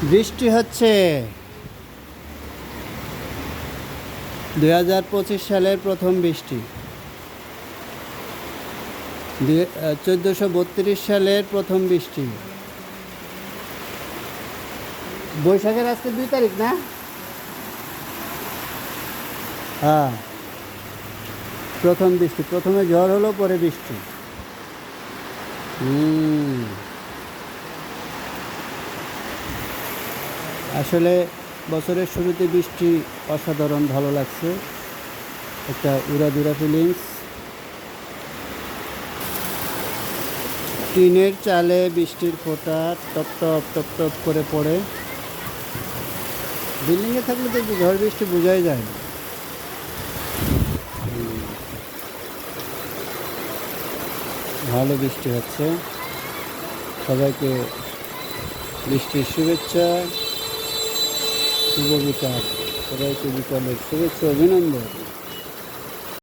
বৃষ্টি হচ্ছে 2025 সালের প্রথম বৃষ্টি। 1432 সালের প্রথম বৃষ্টি। বৈশাখের আজকে 2 তারিখ না? হ্যাঁ, প্রথম বৃষ্টি। প্রথমে ঝড় হলো, পরে বৃষ্টি। আসলে বছরের শুরুতে বৃষ্টি অসাধারণ ভালো লাগছে, একটা উড়াধুরা ফিলিংস। টিনের চালে বৃষ্টির ফোঁটা টপ টপ টপ টপ করে পড়ে। বিল্ডিংয়ে থাকলে তো ঝড় বৃষ্টি বোঝাই যায় না। ভালো বৃষ্টি হচ্ছে, সবাইকে বৃষ্টির শুভেচ্ছা, শুভ বিকাল। সবাইকে বিকালের শুভেচ্ছা, অভিনন্দন।